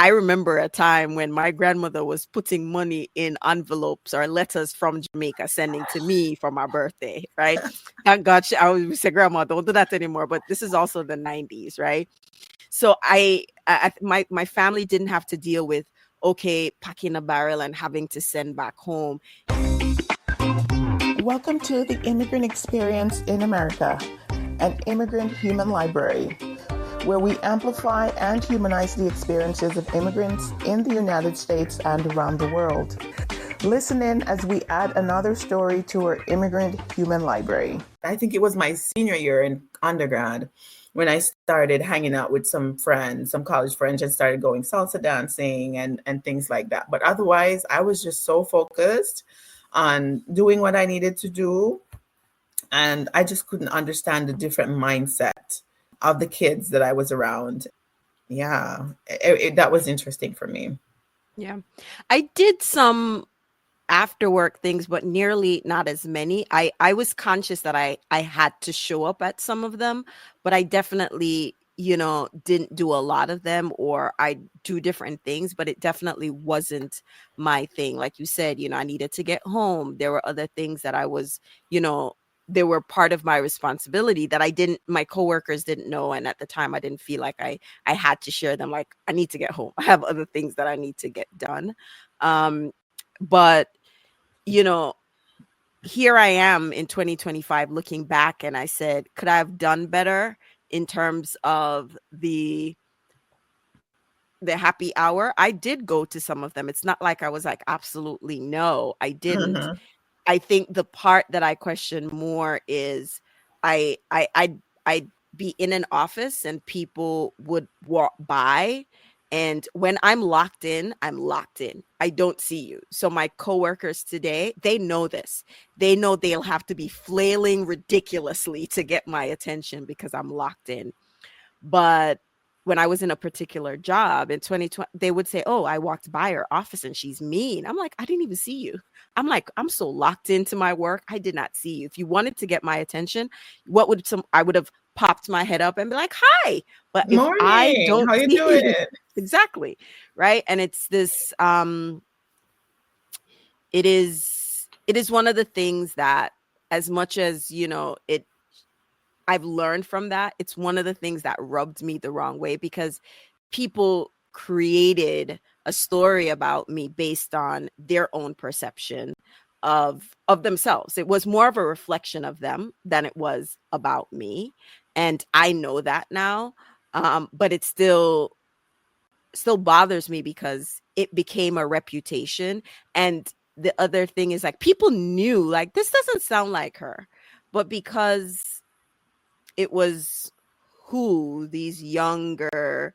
I remember a time when my grandmother was putting money in envelopes or letters from Jamaica, sending to me for my birthday, right? Thank God, I always say, Grandma, don't do that anymore. But this is also the 90s, right? So my family didn't have to deal with, okay, packing a barrel and having to send back home. Welcome to the Immigrant Experience in America, an immigrant human library, where we amplify and humanize the experiences of immigrants in the United States and around the world. Listen in as we add another story to our immigrant human library. I think it was my senior year in undergrad when I started hanging out with some friends, some college friends, and started going salsa dancing and things like that. But otherwise, I was just so focused on doing what I needed to do. And I just couldn't understand the different mindset of the kids that I was around. Yeah, that was interesting for me. Yeah. I did some after work things, but nearly not as many. I was conscious that I had to show up at some of them, but I definitely, didn't do a lot of them, or I do different things, but it definitely wasn't my thing. Like you said, I needed to get home. There were other things that I was, they were part of my responsibility that my coworkers didn't know. And at the time I didn't feel like I had to share them. Like, I need to get home. I have other things that I need to get done. But here I am in 2025 looking back, and I said, could I have done better in terms of the happy hour? I did go to some of them. It's not like I was like, absolutely no, I didn't. Mm-hmm. I think the part that I question more is I'd be in an office and people would walk by. And when I'm locked in, I'm locked in. I don't see you. So my coworkers today, they know this. They know they'll have to be flailing ridiculously to get my attention because I'm locked in. But when I was in a particular job in 2020, they would say, oh, I walked by her office and she's mean. I'm like, I didn't even see you. I'm like, I'm so locked into my work. I did not see you. If you wanted to get my attention, I would have popped my head up and be like, hi. But if Morning. I don't How you see doing? you, exactly. Right. And it's this, it is one of the things that, as much as, I've learned from that, it's one of the things that rubbed me the wrong way, because people created a story about me based on their own perception of themselves. It was more of a reflection of them than it was about me. And I know that now. But it still bothers me because it became a reputation. And the other thing is, like, people knew, like, this doesn't sound like her, but because it was who these younger,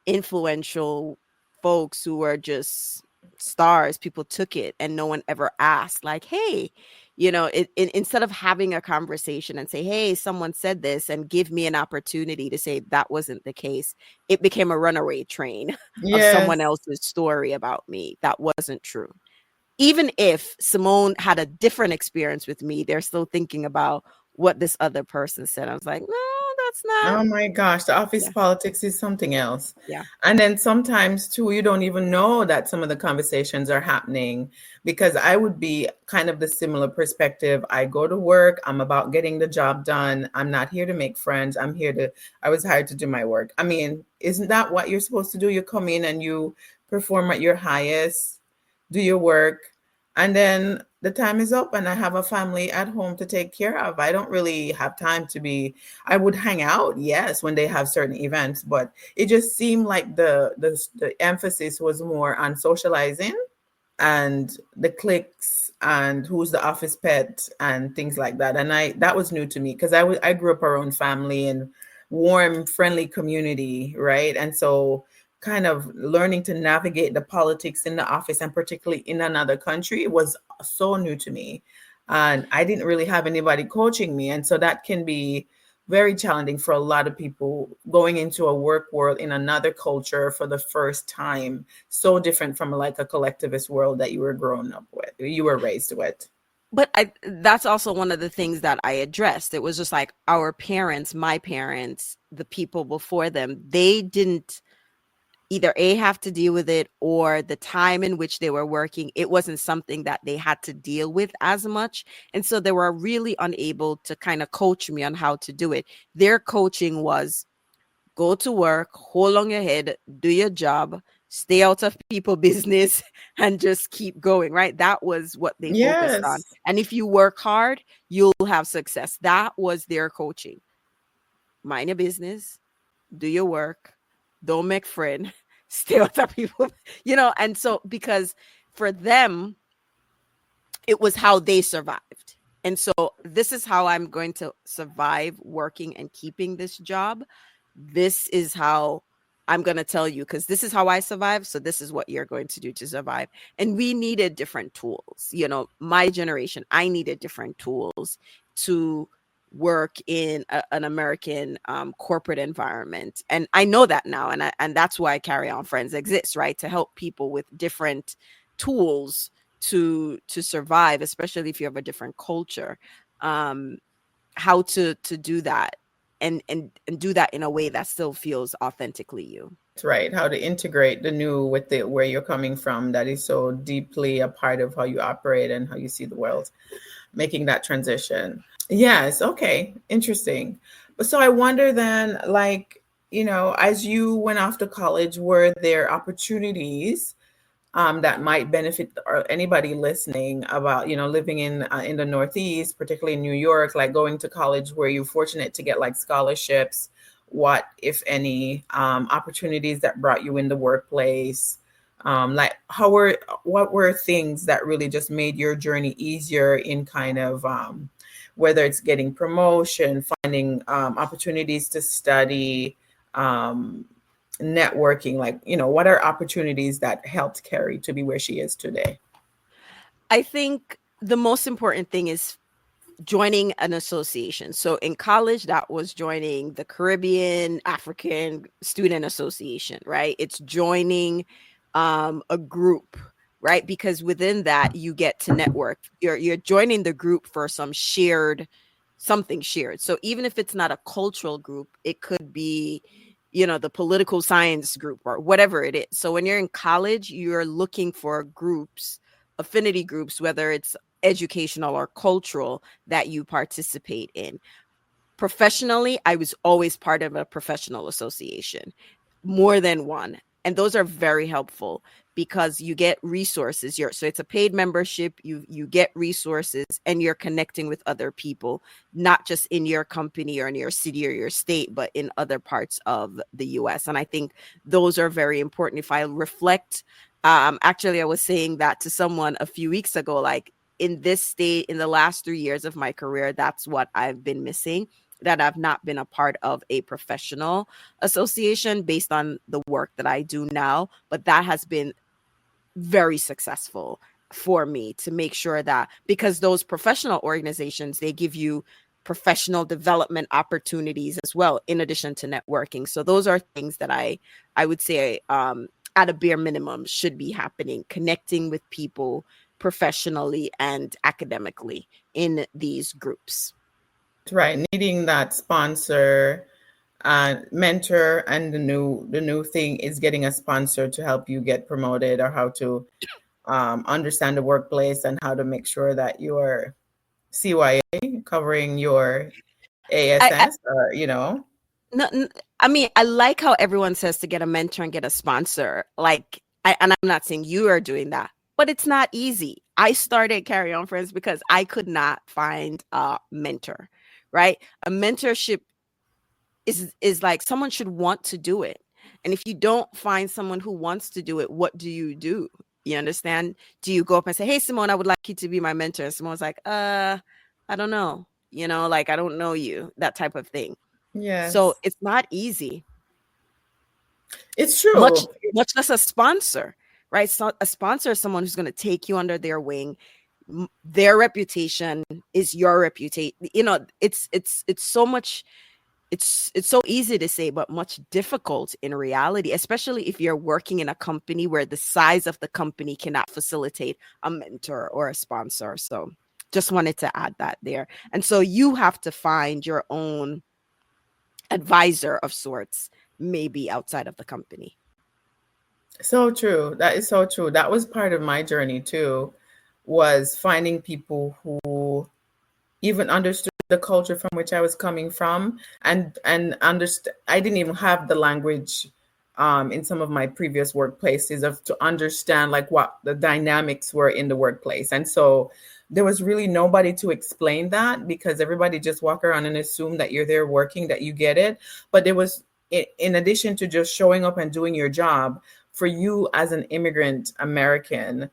influential folks who were just stars, people took it, and no one ever asked, like, hey, instead of having a conversation and say, hey, someone said this, and give me an opportunity to say that wasn't the case, it became a runaway train of someone else's story about me that wasn't true. Even if Simone had a different experience with me, they're still thinking about what this other person said. I was like, no, that's not. Oh my gosh, the office politics is something else. Yeah. And then sometimes too, you don't even know that some of the conversations are happening, because I would be kind of the similar perspective. I go to work, I'm about getting the job done. I'm not here to make friends. I was hired to do my work. I mean, isn't that what you're supposed to do? You come in and you perform at your highest, do your work, and then the time is up and I have a family at home to take care of. I don't really have time I would hang out, yes, when they have certain events, but it just seemed like the emphasis was more on socializing and the cliques and who's the office pet and things like that. And that was new to me, because I grew up around family and warm, friendly community, right? And so kind of learning to navigate the politics in the office, and particularly in another country, was so new to me. And I didn't really have anybody coaching me. And so that can be very challenging for a lot of people going into a work world in another culture for the first time. So different from like a collectivist world that you were growing up with, you were raised with. But that's also one of the things that I addressed. It was just like our parents, my parents, the people before them, they didn't either A, have to deal with it, or the time in which they were working, it wasn't something that they had to deal with as much. And so they were really unable to kind of coach me on how to do it. Their coaching was go to work, hold on your head, do your job, stay out of people business, and just keep going, right? That was what they focused on. Yes. And if you work hard, you'll have success. That was their coaching. Mind your business, do your work, don't make friend, stay out of people, and so because for them, it was how they survived. And so this is how I'm going to survive working and keeping this job. This is how I'm going to tell you, because this is how I survive. So this is what you're going to do to survive. And we needed different tools. My generation, I needed different tools to work in an American corporate environment. And I know that now. And that's why Kerry-Ann Friends exists, right? To help people with different tools to survive, especially if you have a different culture, how to do that and do that in a way that still feels authentically you. That's right. How to integrate the new with where you're coming from, that is so deeply a part of how you operate and how you see the world, making that transition. Yes. Okay. Interesting. But so I wonder then, as you went off to college, were there opportunities that might benefit anybody listening about, living in the Northeast, particularly in New York, like going to college where you're fortunate to get like scholarships? What, if any, opportunities that brought you in the workplace? What were things that really just made your journey easier in kind of, whether it's getting promotion, finding opportunities to study, networking, what are opportunities that helped Kerry to be where she is today? I think the most important thing is joining an association. So in college, that was joining the Caribbean African Student Association, right? It's joining a group, right? Because within that, you get to network. You're joining the group for something shared. So even if it's not a cultural group, it could be the political science group or whatever it is. So when you're in college, you're looking for groups, affinity groups, whether it's educational or cultural, that you participate in. Professionally, I was always part of a professional association, more than one. And those are very helpful because you get resources. So it's a paid membership. You get resources and you're connecting with other people, not just in your company or in your city or your state, but in other parts of the US. And I think those are very important. If I reflect, actually, I was saying that to someone a few weeks ago, like in this state, in the last 3 years of my career, that's what I've been missing, that I've not been a part of a professional association based on the work that I do now. But that has been very successful for me to make sure that, because those professional organizations, they give you professional development opportunities as well, in addition to networking. So those are things that I would say at a bare minimum should be happening, connecting with people professionally and academically in these groups. Right. Needing that sponsor, mentor, and the new thing is getting a sponsor to help you get promoted, or how to understand the workplace and how to make sure that your CYA covering your ASS, No, I mean, I like how everyone says to get a mentor and get a sponsor. And I'm not saying you are doing that, but it's not easy. I started Kerry-Ann Friends because I could not find a mentor, right? A mentorship is like someone should want to do it. And if you don't find someone who wants to do it, what do? You understand? Do you go up and say, "Hey, Simone, I would like you to be my mentor"? And Simone's like, I don't know. I don't know you, that type of thing. Yes. So it's not easy. It's true. Much less a sponsor, right? So a sponsor is someone who's going to take you under their wing. Their reputation is your reputation. It's so much. It's so easy to say, but much difficult in reality, especially if you're working in a company where the size of the company cannot facilitate a mentor or a sponsor. So just wanted to add that there. And so you have to find your own advisor of sorts, maybe outside of the company. So true. That is so true. That was part of my journey too, was finding people who even understood the culture from which I was coming from, and understand. I didn't even have the language in some of my previous workplaces of to understand like what the dynamics were in the workplace, and so there was really nobody to explain that because everybody just walk around and assume that you're there working, that you get it. But there was, in addition to just showing up and doing your job, for you as an immigrant American,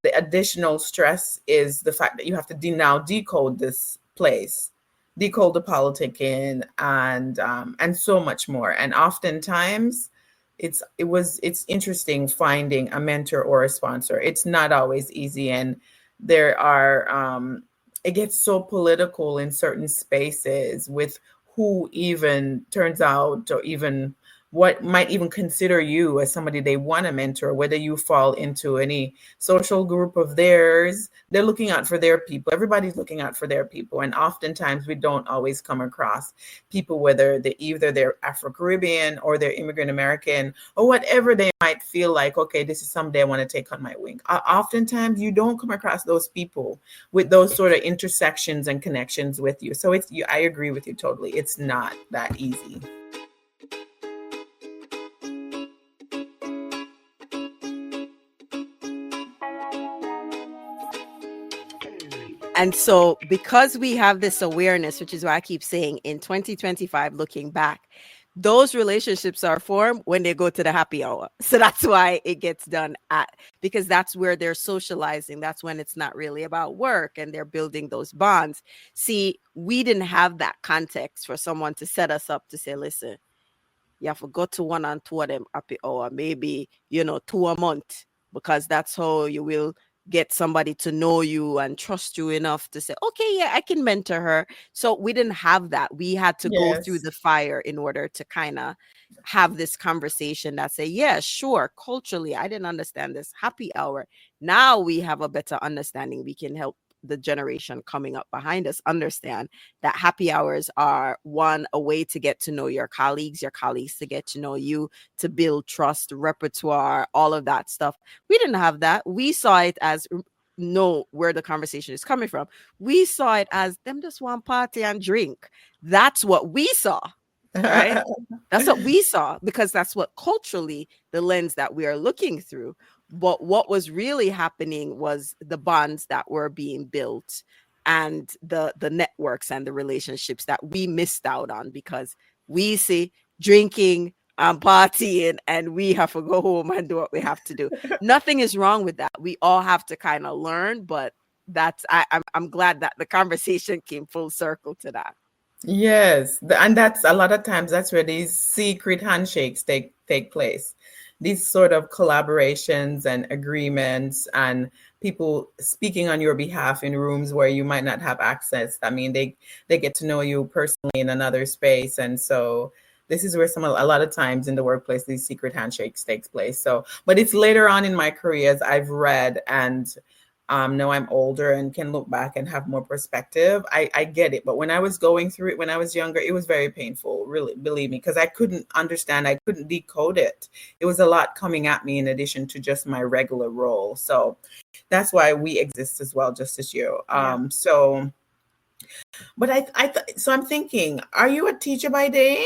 the additional stress is the fact that you have to now decode this place, decode the politicking, and so much more. And oftentimes, it's interesting finding a mentor or a sponsor. It's not always easy, and there are it gets so political in certain spaces with who even turns out or even what might even consider you as somebody they want to mentor, whether you fall into any social group of theirs. They're looking out for their people. Everybody's looking out for their people. And oftentimes we don't always come across people, whether they're Afro-Caribbean or they're immigrant American or whatever they might feel like, okay, this is someday I want to take on my wing. Oftentimes you don't come across those people with those sort of intersections and connections with you. So I agree with you totally. It's not that easy. And so, because we have this awareness, which is why I keep saying in 2025, looking back, those relationships are formed when they go to the happy hour. So that's why it gets done because that's where they're socializing. That's when it's not really about work and they're building those bonds. See, we didn't have that context for someone to set us up to say, listen, you have to go to one and two of them happy hour, maybe, two a month, because that's how you will get somebody to know you and trust you enough to say, okay, yeah, I can mentor her. So we didn't have that. We had to go through the fire in order to kind of have this conversation that say, yeah, sure, culturally, I didn't understand this happy hour. Now we have a better understanding. We can help the generation coming up behind us understand that happy hours are a way to get to know your colleagues to get to know you, to build trust, repertoire, all of that stuff. We didn't have that. We saw it as know where the conversation is coming from. We saw it as them just want party and drink. That's what we saw, right? That's what we saw, because that's what culturally the lens that we are looking through. But what was really happening was the bonds that were being built and the networks and the relationships that we missed out on because we see drinking and partying and we have to go home and do what we have to do. Nothing is wrong with that. We all have to kind of learn, but I'm glad that the conversation came full circle to that. Yes, and that's a lot of times that's where these secret handshakes take place. These sort of collaborations and agreements and people speaking on your behalf in rooms where you might not have access. I mean, they get to know you personally in another space, and so this is where a lot of times in the workplace these secret handshakes takes place. So, but it's later on in my career as I've read and now I'm older and can look back and have more perspective. I get it. But when I was going through it, when I was younger, it was very painful, really, believe me, because I couldn't understand. I couldn't decode it. It was a lot coming at me in addition to just my regular role. So that's why we exist as well, just as you. So, but so I'm thinking, are you a teacher by day?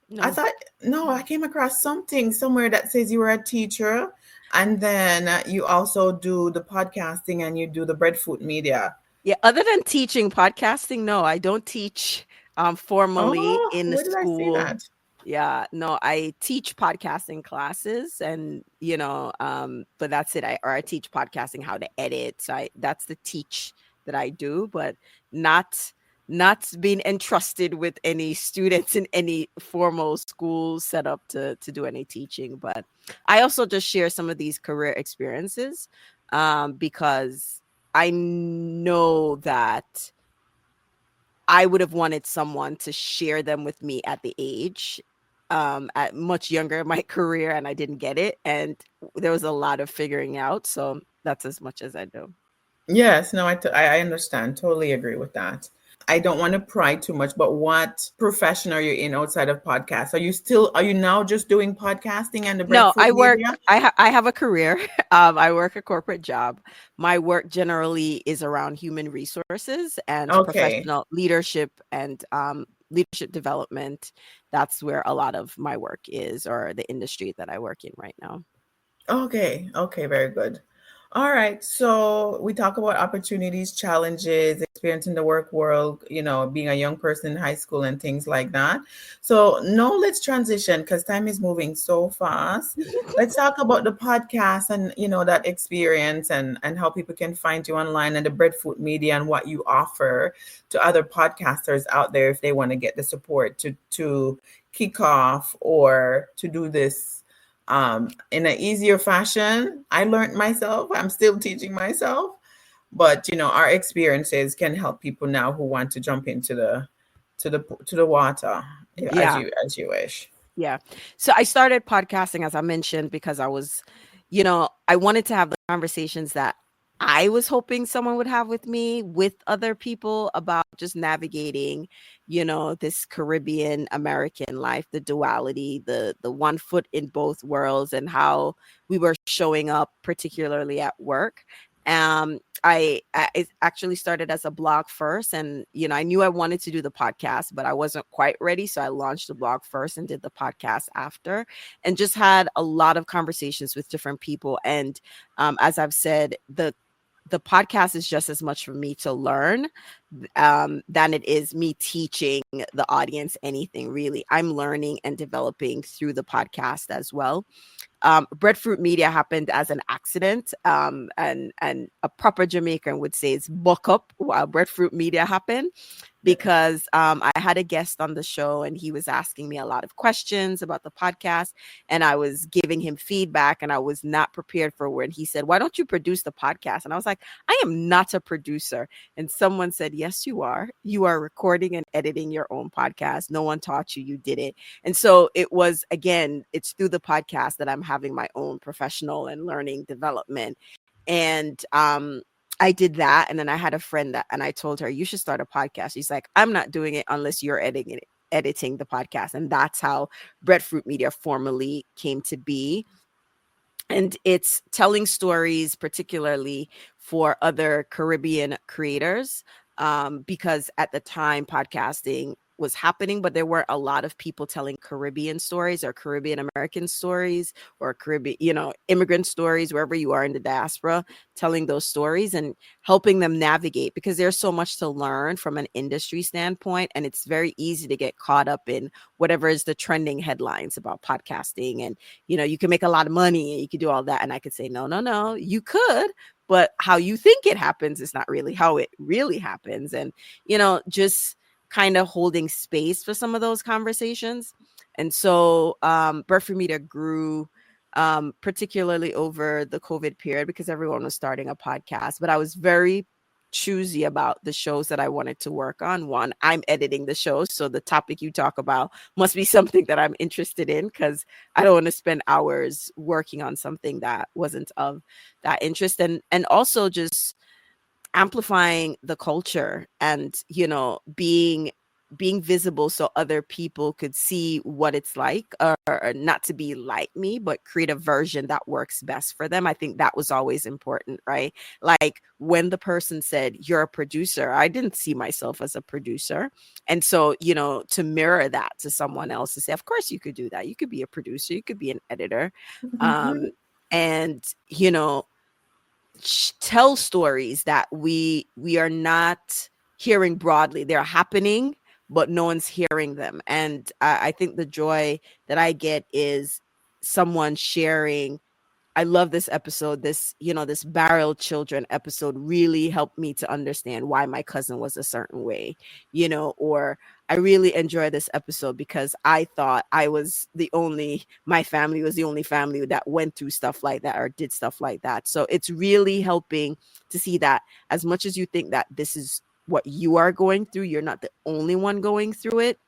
No. I came across something somewhere that says you were a teacher. And then you also do the podcasting and you do the breadfruit media. Yeah, other than teaching podcasting, no, I don't teach formally in the school. I see that? Yeah, no, I teach podcasting classes and, but that's it. I teach podcasting, how to edit. So that's the teach that I do, but not being entrusted with any students in any formal school set up to do any teaching. But I also just share some of these career experiences because I know that I would have wanted someone to share them with me at the age at much younger in my career, and I didn't get it. And there was a lot of figuring out. So that's as much as I do. Yes, no, I understand. Totally agree with that. I don't want to pry too much, but what profession are you in outside of podcasts? Are you now just doing podcasting and the No, breadfruit media? I have a career. I work a corporate job. My work generally is around human resources and Okay. professional leadership and leadership development. That's where a lot of my work is, or the industry that I work in right now. Okay. Okay. Very good. All right. So we talk about opportunities, challenges, experience in the work world, being a young person in high school and things like that. So now let's transition because time is moving so fast. Let's talk about the podcast and, that experience and how people can find you online and the breadfruit media and what you offer to other podcasters out there if they want to get the support to kick off or to do this in an easier fashion. I learned myself. I'm still teaching myself, but our experiences can help people now who want to jump into the water Yeah. as you wish. Yeah. So I started podcasting, as I mentioned, because I wanted to have the conversations that I was hoping someone would have with me, with other people, about just navigating, this Caribbean American life, the duality, the one foot in both worlds, and how we were showing up, particularly at work. I it actually started as a blog first, and I knew I wanted to do the podcast, but I wasn't quite ready, so I launched the blog first and did the podcast after, and just had a lot of conversations with different people. And as I've said, the podcast is just as much for me to learn than it is me teaching the audience anything. Really, I'm learning and developing through the podcast as well. Breadfruit Media happened as an accident, and a proper Jamaican would say it's buck up while Breadfruit Media happened, because I had a guest on the show and he was asking me a lot of questions about the podcast, and I was giving him feedback, and I was not prepared for when he said, "Why don't you produce the podcast?" And I was like, "I am not a producer." And someone said, "Yes, you are. You are recording and editing your own podcast. No one taught you. You did it." And so it was, again, it's through the podcast that I'm having my own professional and learning development. And I did that. And then I had a friend and I told her, "You should start a podcast." She's like, "I'm not doing it unless you're editing the podcast." And that's how Breadfruit Media formally came to be. And it's telling stories, particularly for other Caribbean creators, because at the time podcasting was happening, but there were a lot of people telling Caribbean stories or Caribbean American stories or Caribbean, immigrant stories, wherever you are in the diaspora, telling those stories and helping them navigate, because there's so much to learn from an industry standpoint. And it's very easy to get caught up in whatever is the trending headlines about podcasting. And, you can make a lot of money and you can do all that. And I could say, no, no, no, you could, but how you think it happens is not really how it really happens. And, just kind of holding space for some of those conversations. And so Breadfruit Media grew, particularly over the COVID period, because everyone was starting a podcast. But I was very choosy about the shows that I wanted to work on. One, I'm editing the shows, so the topic you talk about must be something that I'm interested in, because I don't want to spend hours working on something that wasn't of that interest. And also just amplifying the culture and being visible so other people could see what it's like, or not to be like me, but create a version that works best for them. I think that was always important, right? Like when the person said, "You're a producer," I didn't see myself as a producer. And so, to mirror that to someone else, to say, "Of course you could do that. You could be a producer, you could be an editor." Mhm. And tell stories that we are not hearing broadly. They're happening, but no one's hearing them. And I think the joy that I get is someone sharing, "I love this episode. This Barrel Children episode really helped me to understand why my cousin was a certain way," or "I really enjoy this episode because I thought my family was the only family that went through stuff like that or did stuff like that." So it's really helping to see that as much as you think that this is what you are going through, you're not the only one going through it.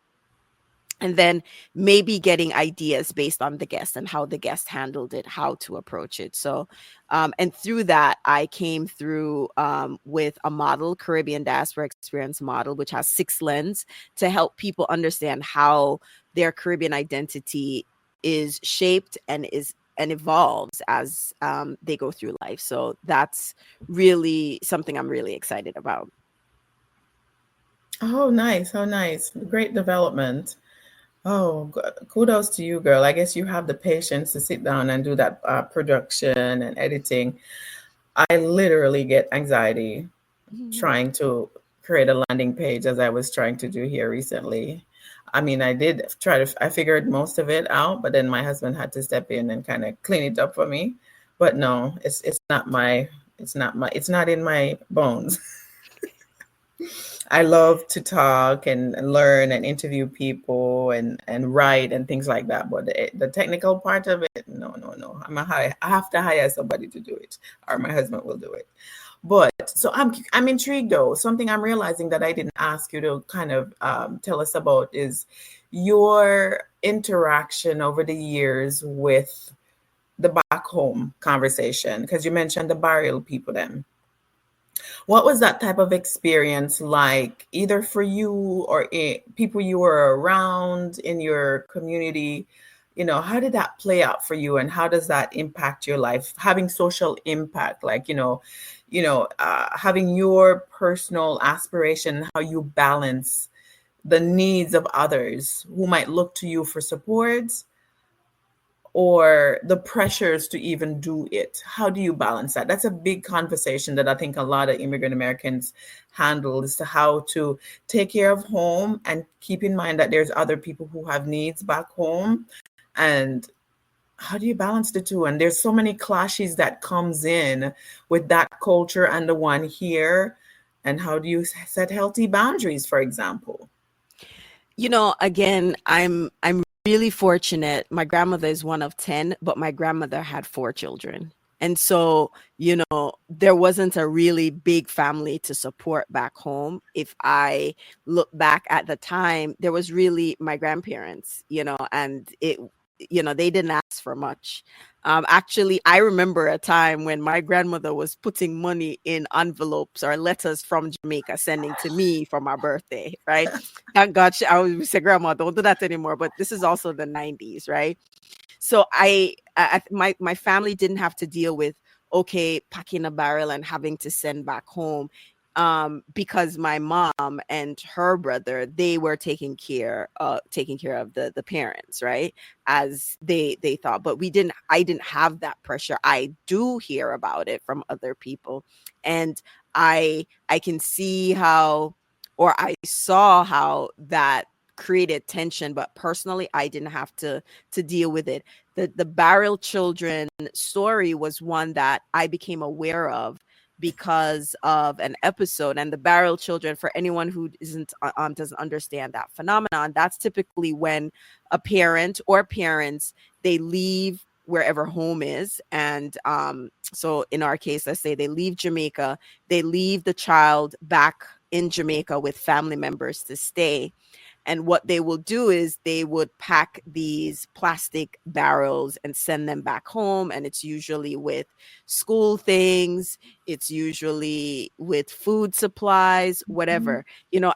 and then maybe getting ideas based on the guest and how the guest handled it, how to approach it. So and through that I came through with a model, Caribbean diaspora experience model, which has 6 lenses to help people understand how their Caribbean identity is shaped and evolves as they go through life. So that's really something I'm really excited about. Oh, nice. Oh, nice. Great development. Oh, kudos to you, girl. I guess you have the patience to sit down and do that production and editing. I literally get anxiety trying to create a landing page, as I was trying to do here recently. I mean, I did try to, I figured most of it out, but then my husband had to step in and kind of clean it up for me. But no, it's not my, it's not in my bones. I love to talk and learn and interview people and write and things like that. But the technical part of it, no, no, no. I have to hire somebody to do it, or my husband will do it. But so I'm intrigued though. Something I'm realizing that I didn't ask you to kind of tell us about is your interaction over the years with the back home conversation, because you mentioned the burial people then. What was that type of experience like, either for you or people you were around in your community? You know, how did that play out for you, and how does that impact your life? Having social impact, like having your personal aspiration, how you balance the needs of others who might look to you for support, or the pressures to even do it. How do you balance that? That's a big conversation that I think a lot of immigrant Americans handle, as to how to take care of home and keep in mind that there's other people who have needs back home. And how do you balance the two? And there's so many clashes that comes in with that culture and the one here. And how do you set healthy boundaries, for example? Again, I'm really fortunate. My grandmother is one of 10, but my grandmother had 4 children. And so, there wasn't a really big family to support back home. If I look back at the time, there was really my grandparents, and they didn't ask for much. Actually, I remember a time when my grandmother was putting money in envelopes or letters from Jamaica, sending to me for my birthday, right? Thank God I would say, Grandma, don't do that anymore. But this is also the 90s, right? So my family didn't have to deal with, okay, packing a barrel and having to send back home, because my mom and her brother, they were taking care of the parents, right, as they thought. But I didn't have that pressure. I do hear about it from other people, and I can see how, or I saw how that created tension, but personally I didn't have to deal with it. The barrel children story was one that I became aware of because of an episode. And the barrel children, for anyone who isn't doesn't understand that phenomenon, that's typically when a parent or parents, they leave wherever home is. And so in our case, let's say they leave Jamaica, they leave the child back in Jamaica with family members to stay. And what they will do is they would pack these plastic barrels and send them back home. And it's usually with school things, it's usually with food supplies, whatever.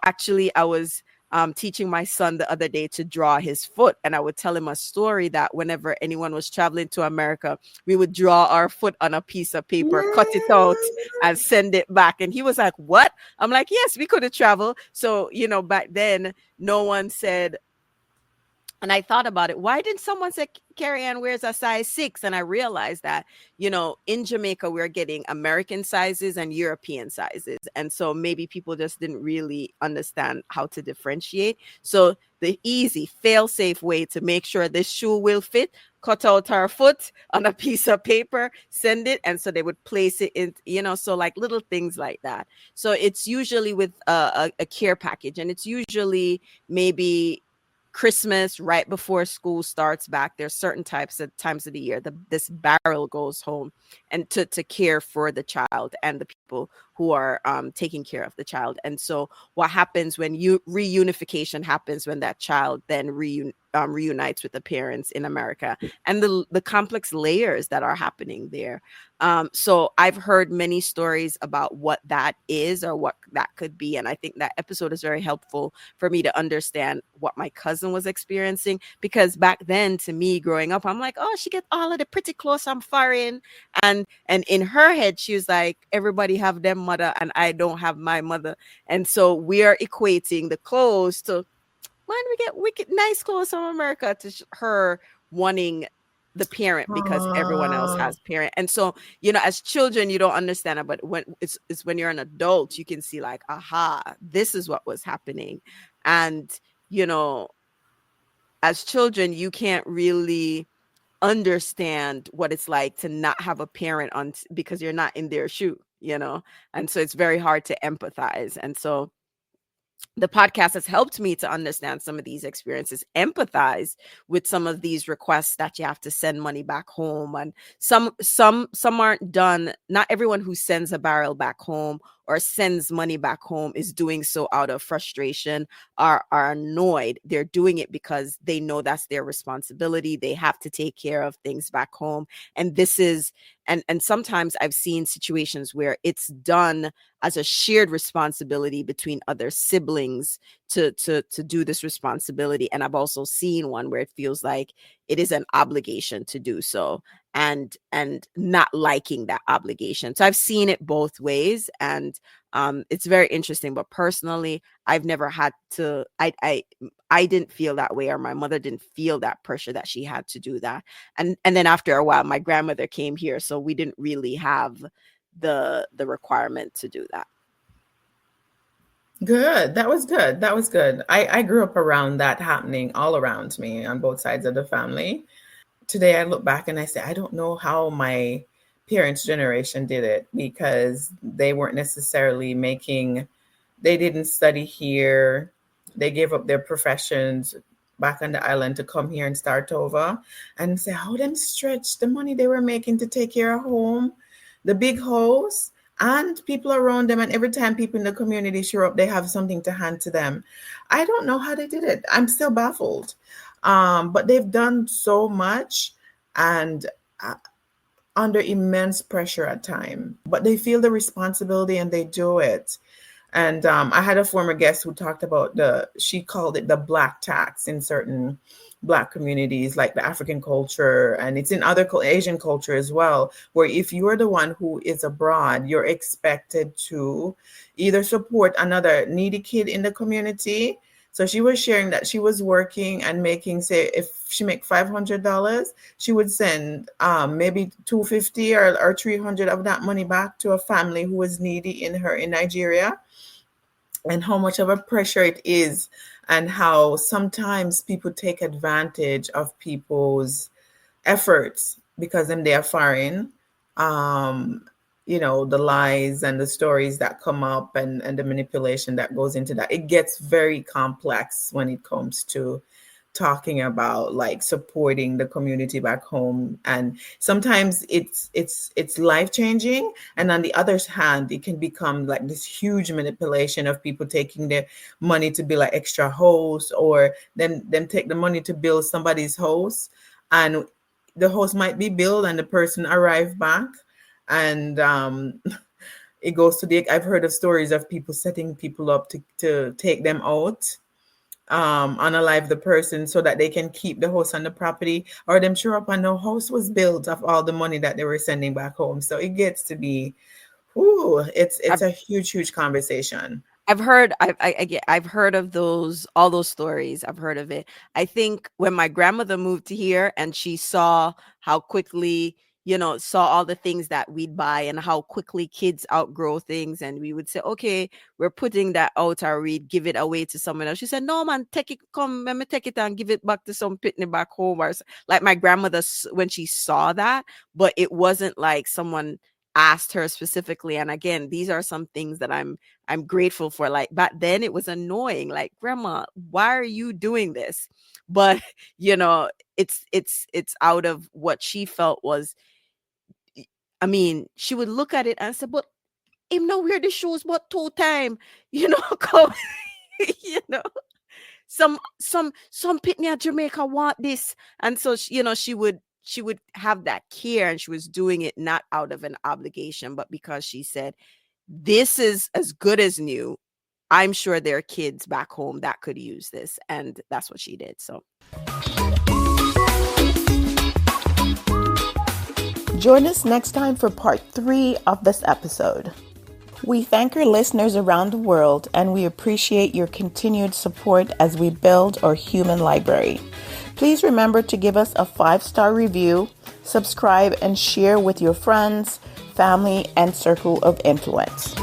Actually, I was teaching my son the other day to draw his foot. And I would tell him a story that whenever anyone was traveling to America, we would draw our foot on a piece of paper, cut it out, and send it back. And he was like, "What?" I'm like, "Yes, we could have traveled." So, back then, no one said, and I thought about it. Why didn't someone say, Kerry-Ann wears a size 6? And I realized that, in Jamaica, we're getting American sizes and European sizes. And so maybe people just didn't really understand how to differentiate. So the easy, fail-safe way to make sure this shoe will fit, cut out our foot on a piece of paper, send it. And so they would place it in, so like little things like that. So it's usually with a care package. And it's usually maybe Christmas, right before school starts back. There's certain times of the year this barrel goes home and to care for the child and the people who are taking care of the child. And so what happens when reunification happens, when that child then reunites with the parents in America, and the complex layers that are happening there. So I've heard many stories about what that is or what that could be. And I think that episode is very helpful for me to understand what my cousin was experiencing. Because back then, to me, growing up, I'm like, oh, she get all of the pretty clothes from foreign. And in her head, she was like, everybody have their mother and I don't have my mother. And so we are equating the clothes to, man, we get wicked nice clothes from America, to her wanting the parent because everyone else has parent. And so, as children, you don't understand it, but when it's when you're an adult, you can see like, aha, this is what was happening. And as children, you can't really understand what it's like to not have a parent on, because you're not in their shoe, and so it's very hard to empathize. And so the podcast has helped me to understand some of these experiences, empathize with some of these requests that you have to send money back home. And some aren't done. Not everyone who sends a barrel back home or sends money back home is doing so out of frustration, are annoyed. They're doing it because they know that's their responsibility. They have to take care of things back home. And this is, and sometimes I've seen situations where it's done as a shared responsibility between other siblings to do this responsibility. And I've also seen one where it feels like it is an obligation to do so, and not liking that obligation. So I've seen it both ways, and it's very interesting. But personally, I've never had to, I didn't feel that way, or my mother didn't feel that pressure that she had to do that. And then after a while, my grandmother came here, so we didn't really have the requirement to do that. Good. That was good. That was good. I grew up around that happening all around me on both sides of the family. Today I look back and I say, I don't know how my parents' generation did it, because they weren't necessarily they didn't study here. They gave up their professions back on the island to come here and start over, and say how them stretch the money they were making to take care of home, the big house, and people around them. And every time people in the community show up, they have something to hand to them. I don't know how they did it. I'm still baffled. But they've done so much, and under immense pressure at time, but they feel the responsibility and they do it. And I had a former guest who talked about she called it the black tax in certain Black communities, like the African culture, and it's in other Asian culture as well, where if you're the one who is abroad, you're expected to either support another needy kid in the community. So she was sharing that she was working and making, say, if she make $500, she would send maybe $250 or $300 of that money back to a family who was needy in Nigeria, and how much of a pressure it is, and how sometimes people take advantage of people's efforts because then they are foreign. The lies and the stories that come up, and the manipulation that goes into that. It gets very complex when it comes to talking about like supporting the community back home. And sometimes it's life-changing, and on the other hand, it can become like this huge manipulation of people taking their money to build like extra house, or then take the money to build somebody's house, and the house might be built and the person arrive back, and it goes to I've heard of stories of people setting people up to take them out, unalive the person so that they can keep the house and the property, or them show up and no house was built of all the money that they were sending back home. So it gets to be, it's a huge conversation. I've heard of all those stories. I've heard of it. I think when my grandmother moved to here and she saw how quickly, saw all the things that we'd buy and how quickly kids outgrow things, and we would say, okay, we're putting that out, or we'd give it away to someone else. She said, no, man, take it, come, let me take it and give it back to some pitney back home. Or like my grandmother, when she saw that, but it wasn't like someone asked her specifically. And again, these are some things that I'm grateful for. Like back then it was annoying, like, grandma, why are you doing this? But it's out of what she felt was, I mean, she would look at it and say, but him no wear the shoes but 2 times, come, you know, some pitney at Jamaica want this. And so, she would have that care, and she was doing it not out of an obligation, but because she said, this is as good as new. I'm sure there are kids back home that could use this. And that's what she did. So join us next time for part 3 of this episode. We thank our listeners around the world, and we appreciate your continued support as we build our human library. Please remember to give us a 5-star review, subscribe, and share with your friends, family, and circle of influence.